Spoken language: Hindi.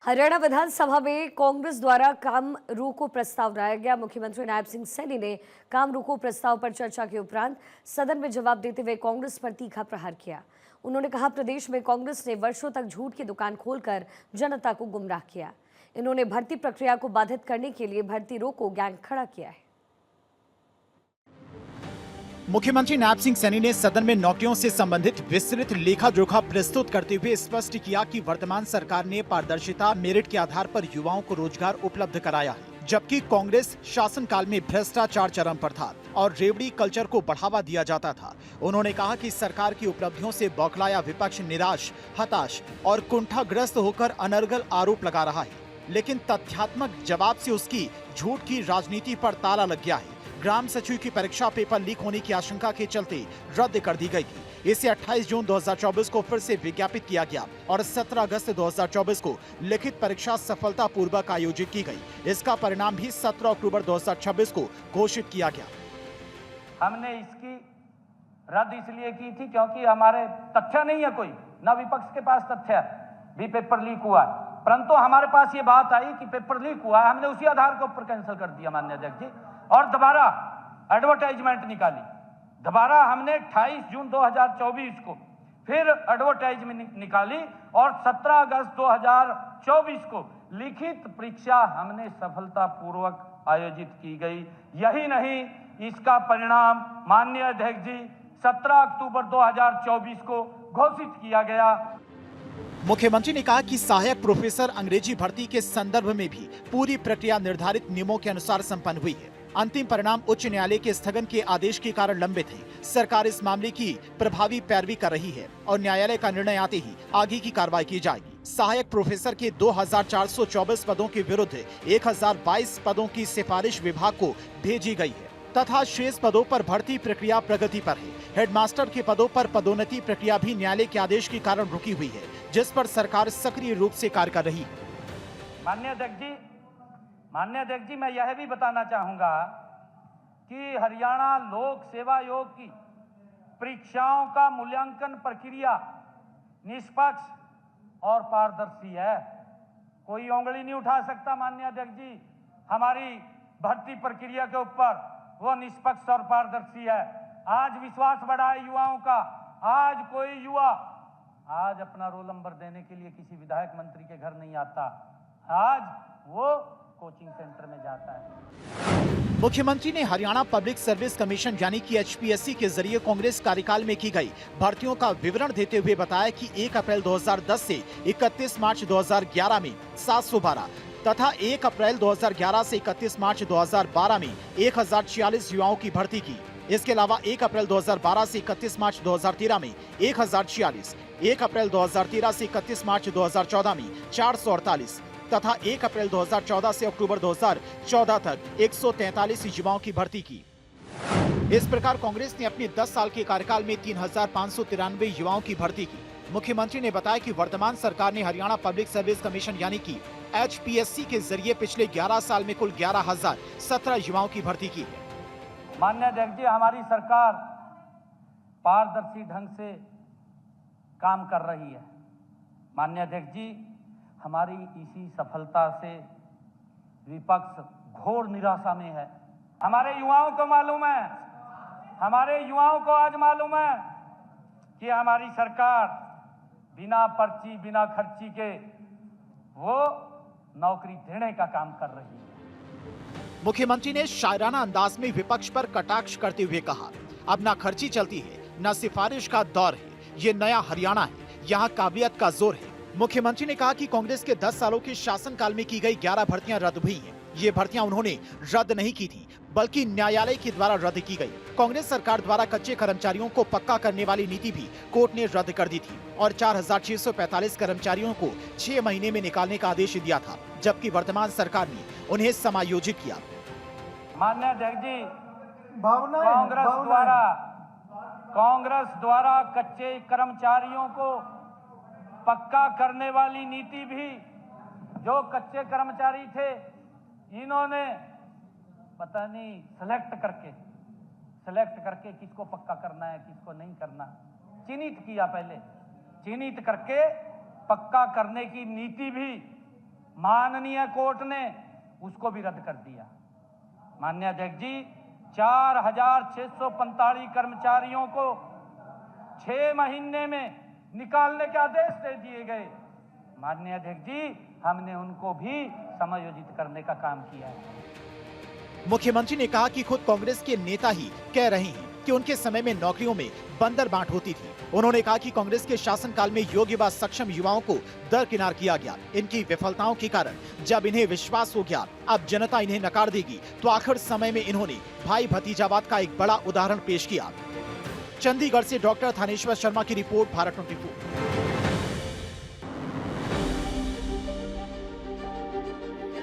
हरियाणा विधानसभा में कांग्रेस द्वारा काम रोको प्रस्ताव लाया गया। मुख्यमंत्री नायब सिंह सैनी ने काम रोको प्रस्ताव पर चर्चा के उपरांत सदन में जवाब देते हुए कांग्रेस पर तीखा प्रहार किया। उन्होंने कहा, प्रदेश में कांग्रेस ने वर्षों तक झूठ की दुकान खोलकर जनता को गुमराह किया। इन्होंने भर्ती प्रक्रिया को बाधित करने के लिए भर्ती रोको गैंग खड़ा किया है। मुख्यमंत्री नायब सिंह सैनी ने सदन में नौकरियों से संबंधित विस्तृत लेखा जोखा प्रस्तुत करते हुए स्पष्ट किया कि वर्तमान सरकार ने पारदर्शिता, मेरिट के आधार पर युवाओं को रोजगार उपलब्ध कराया है, जबकि कांग्रेस शासनकाल में भ्रष्टाचार चरम पर था और रेवड़ी कल्चर को बढ़ावा दिया जाता था। उन्होंने कहा कि सरकार की उपलब्धियों से बौखलाया विपक्ष निराश, हताश और कुंठाग्रस्त होकर अनर्गल आरोप लगा रहा है, लेकिन तथ्यात्मक जवाब से उसकी झूठ की राजनीति पर ताला लग गया है। ग्राम सचिव की परीक्षा पेपर लीक होने की आशंका के चलते रद्द कर दी गई थी। इसे 28 जून 2024 को फिर से विज्ञापित किया गया और 17 अगस्त 2024 को लिखित परीक्षा सफलतापूर्वक आयोजित की गई। इसका परिणाम भी 17 अक्टूबर 2026 को घोषित किया गया। हमने इसकी रद्द इसलिए की थी क्योंकि हमारे तथ्य नहीं है, कोई ना विपक्ष के पास तथ्य भी पेपर लीक हुआ, परंतु हमारे पास ये बात आई कि पेपर लीक हुआ, हमने उसी आधार के ऊपर कैंसिल कर दिया माननीय अध्यक्ष जी, और दोबारा एडवर्टाइजमेंट निकाली। दोबारा हमने 28 जून 2024 को फिर एडवर्टाइजमेंट निकाली और 17 अगस्त 2024 को लिखित परीक्षा हमने सफलतापूर्वक आयोजित की गई। यही नहीं, इसका परिणाम माननीय अध्यक्ष जी 17 अक्टूबर 2024 को घोषित किया गया। मुख्यमंत्री ने कहा कि सहायक प्रोफेसर अंग्रेजी भर्ती के संदर्भ में भी पूरी प्रक्रिया निर्धारित नियमों के अनुसार संपन्न हुई है। अंतिम परिणाम उच्च न्यायालय के स्थगन के आदेश के कारण लंबित है। सरकार इस मामले की प्रभावी पैरवी कर रही है और न्यायालय का निर्णय आते ही आगे की कार्रवाई की जाएगी। सहायक प्रोफेसर के 2424 पदों के विरुद्ध 1022 पदों की सिफारिश विभाग को भेजी गई है तथा शेष पदों पर भर्ती प्रक्रिया प्रगति पर है। हेडमास्टर के पदों पर पदोन्नति प्रक्रिया भी न्यायालय के आदेश के कारण रुकी हुई है, जिस पर सरकार सक्रिय रूप से कार्य कर रही है। माननीय अध्यक्ष जी, मैं यह भी बताना चाहूंगा कि हरियाणा लोक सेवा आयोग की परीक्षाओं का मूल्यांकन प्रक्रिया निष्पक्ष और पारदर्शी है। कोई उंगली नहीं उठा सकता माननीय अध्यक्ष जी हमारी भर्ती प्रक्रिया के ऊपर, वो निष्पक्ष और पारदर्शी है। आज विश्वास बढ़ा है युवाओं का। आज कोई युवा आज अपना रोल नंबर देने के लिए किसी विधायक मंत्री के घर नहीं आता, आज वो कोचिंग सेंटर में जाता है। मुख्यमंत्री ने हरियाणा पब्लिक सर्विस कमीशन यानी कि HPSC के जरिए कांग्रेस कार्यकाल में की गई भर्तियों का विवरण देते हुए बताया कि 1 अप्रैल 2010 से 31 मार्च 2011 में 712 तथा 1 अप्रैल 2011 से 31 मार्च 2012 में 1046 युवाओं की भर्ती की। इसके अलावा 1 अप्रैल 2012 से 31 मार्च 2013 में 1046, 1 अप्रैल 2013 से 31 मार्च 2014 में 448 तथा 1 अप्रैल 2014 से अक्टूबर 2014 तक 143 युवाओं की भर्ती की। इस प्रकार कांग्रेस ने अपने 10 साल के कार्यकाल में 3593 युवाओं की भर्ती की। मुख्यमंत्री ने बताया कि वर्तमान सरकार ने हरियाणा पब्लिक सर्विस कमीशन यानी कि HPSC के जरिए पिछले 11 साल में कुल 11,017 युवाओं की भर्ती की है। माननीय अध्यक्ष जी, हमारी सरकार पारदर्शी ढंग से काम कर रही है। माननीय अध्यक्ष जी, हमारी इसी सफलता से विपक्ष घोर निराशा में है। हमारे युवाओं को मालूम है, हमारे युवाओं को आज मालूम है कि हमारी सरकार बिना पर्ची, बिना खर्ची के वो नौकरी देने का काम कर रही है। मुख्यमंत्री ने शायराना अंदाज में विपक्ष पर कटाक्ष करते हुए कहा, अब ना खर्ची चलती है, ना सिफारिश का दौर है, ये नया हरियाणा है, यहाँ काबिलियत का जोर है। मुख्यमंत्री ने कहा कि कांग्रेस के 10 सालों के शासनकाल में की गई 11 भर्तियां रद्द हुई हैं। ये भर्तियां उन्होंने रद्द नहीं की थी, बल्कि न्यायालय के द्वारा रद्द की गई। कांग्रेस सरकार द्वारा कच्चे कर्मचारियों को पक्का करने वाली नीति भी कोर्ट ने रद्द कर दी थी और 4645 कर्मचारियों को 6 महीने में निकालने का आदेश दिया था, जबकि वर्तमान सरकार ने उन्हें समायोजित किया। माननीय अध्यक्ष जी, कांग्रेस द्वारा कच्चे कर्मचारियों को पक्का करने वाली नीति भी, जो कच्चे कर्मचारी थे इन्होंने पता नहीं सेलेक्ट करके किसको पक्का करना है किसको नहीं करना, चिन्हित किया। पहले चिन्हित करके पक्का करने की नीति भी माननीय कोर्ट ने उसको भी रद्द कर दिया। माननीय अध्यक्ष जी, 4,645 कर्मचारियों को 6 महीने में निकालने के आदेश दे दिए गए। माननीय अध्यक्ष जी, हमने उनको भी समायोजित करने का काम किया है। मुख्यमंत्री ने कहा कि खुद कांग्रेस के नेता ही कह रहे हैं कि उनके समय में नौकरियों में बंदर बांट होती थी। उन्होंने कहा कि कांग्रेस के शासनकाल में योग्य व सक्षम युवाओं को दरकिनार किया गया। इनकी विफलताओं के कारण जब इन्हें विश्वास हो गया अब जनता इन्हें नकार देगी, तो आखिर समय में इन्होंने भाई भतीजावाद का एक बड़ा उदाहरण पेश किया। चंडीगढ़ से डॉक्टर थानेश्वर शर्मा की रिपोर्ट, भारत 24।